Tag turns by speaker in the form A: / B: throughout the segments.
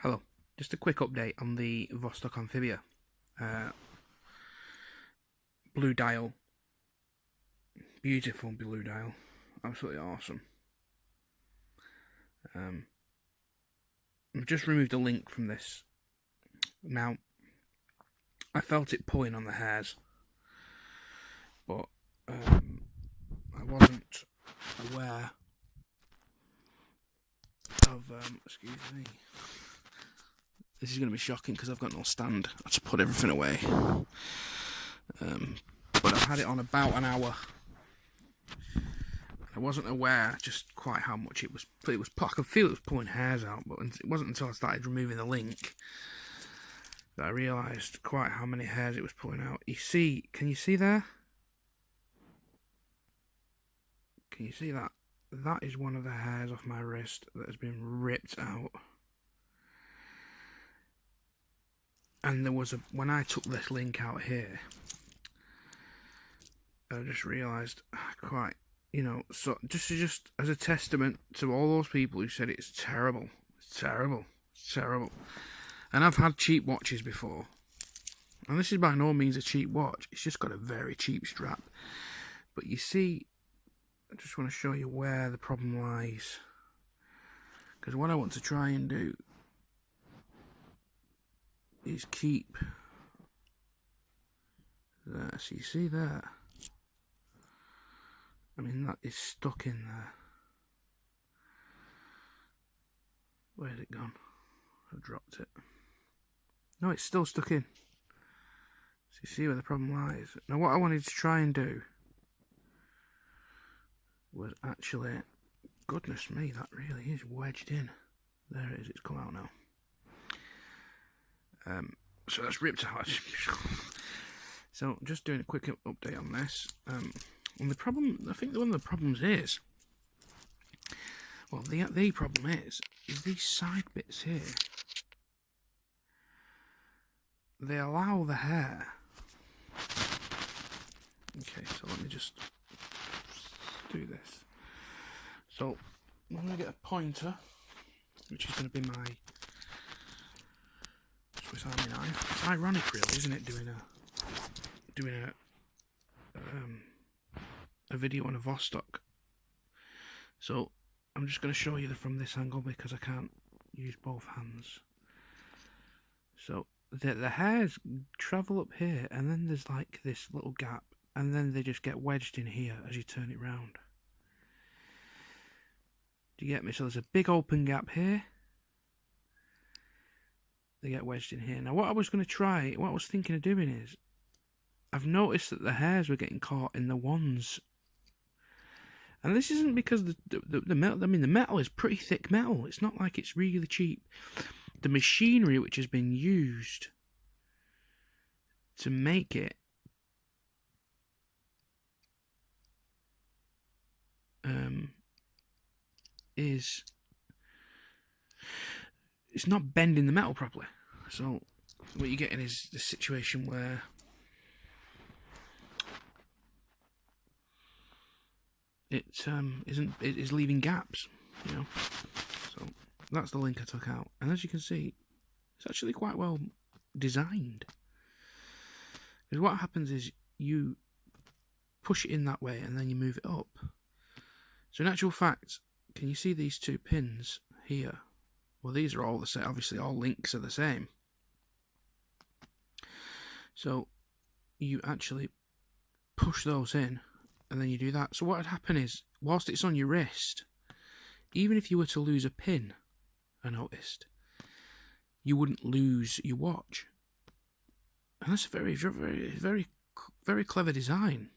A: Hello, just a quick update on the Vostok Amphibia. Blue dial, beautiful blue dial, absolutely awesome. I've just removed a link from this. Now, I felt it pulling on the hairs, but I wasn't aware of, excuse me, this is going to be shocking because I've got no stand. I had to put everything away. But I've had it on about an hour. I wasn't aware just quite how much it was. I could feel it was pulling hairs out, but it wasn't until I started removing the link that I realised quite how many hairs it was pulling out. You see, can you see there? Can you see that? That is one of the hairs off my wrist that has been ripped out. And there was when I took this link out here, I just realised quite, so just as a testament to all those people who said it's terrible, it's terrible, it's terrible. And I've had cheap watches before, and this is by no means a cheap watch, it's just got a very cheap strap. But you see, I just want to show you where the problem lies, because what I want to try and do is keep there. So you see there, I mean, that is stuck in there. Where's it gone? I've dropped it. No, it's still stuck in. So you see where the problem lies. Now what I wanted to try and do was actually, goodness me, that really is wedged in. There it is, it's come out now. So that's ripped out. So just doing a quick update on this. And the problem, I think one of the problems is, well, the problem is these side bits here. They allow the hair. Okay, so let me just do this. So I'm going to get a pointer, which is going to be my Swiss Army knife. It's ironic, really, isn't it, doing a video on a Vostok. So I'm just going to show you from this angle because I can't use both hands. So the hairs travel up here, and then there's like this little gap, and then they just get wedged in here as you turn it round. Do you get me? So there's a big open gap here. They get wedged in here. Now what I was thinking of doing is, I've noticed that the hairs were getting caught in the wands. And this isn't because the metal, I mean, the metal is pretty thick metal. It's not like it's really cheap. The machinery which has been used to make it it's not bending the metal properly. So what you're getting is the situation where it is leaving gaps, So that's the link I took out, and as you can see, it's actually quite well designed. Because what happens is you push it in that way, and then you move it up. So in actual fact, can you see these two pins here? Well, these are all the same. Obviously, all links are the same. So you actually push those in, and then you do that. So what would happen is, whilst it's on your wrist, even if you were to lose a pin, I noticed, you wouldn't lose your watch. And that's a very, very, very, very clever design.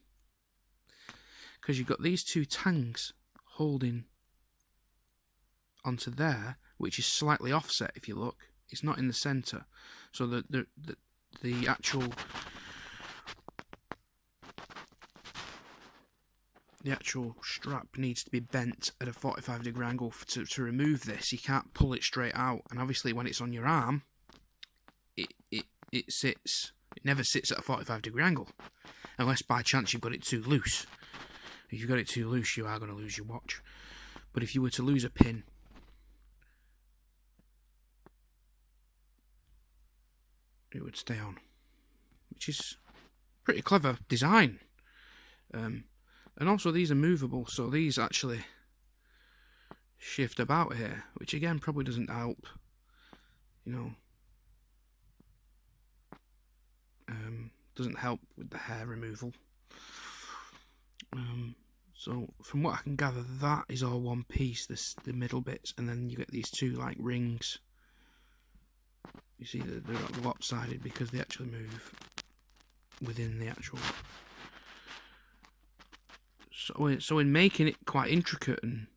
A: Because you've got these two tangs holding onto there, which is slightly offset if you look. It's not in the centre. So the actual strap needs to be bent at a 45-degree angle to remove this. You can't pull it straight out, and obviously when it's on your arm, it never sits at a 45-degree angle, unless by chance you've got it too loose. If you've got it too loose, you are going to lose your watch. But if you were to lose a pin, would stay on, which is pretty clever design. And also these are movable, so these actually shift about here, which again probably doesn't help, you know, doesn't help with the hair removal. So from what I can gather, that is all one piece, the middle bits, and then you get these two like rings. You see that they're lopsided because they actually move within the actual. So in making it quite intricate and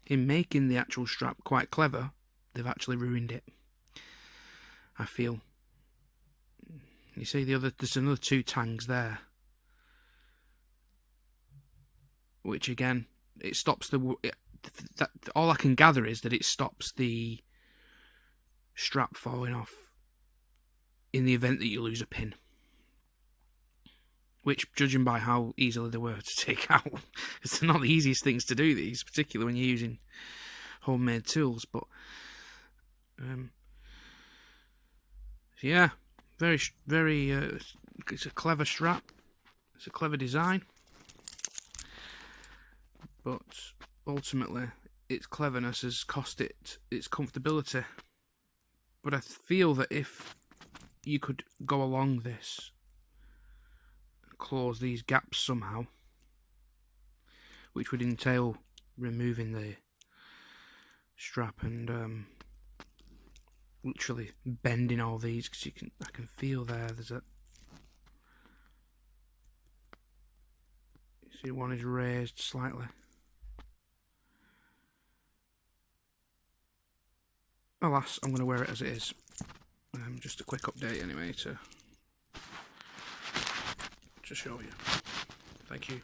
A: in making the actual strap quite clever, they've actually ruined it, I feel. You see there's another two tangs there, which again, it stops all I can gather is that it stops the strap falling off in the event that you lose a pin, which, judging by how easily they were to take out, it's not the easiest things to do, these, particularly when you're using homemade tools. But yeah, very it's a clever strap, it's a clever design, but ultimately its cleverness has cost it its comfortability. But I feel that if you could go along this and close these gaps somehow, which would entail removing the strap and literally bending all these, because I can feel there's a, you see one is raised slightly. Alas, I'm going to wear it as it is. Just a quick update anyway to show you. Thank you.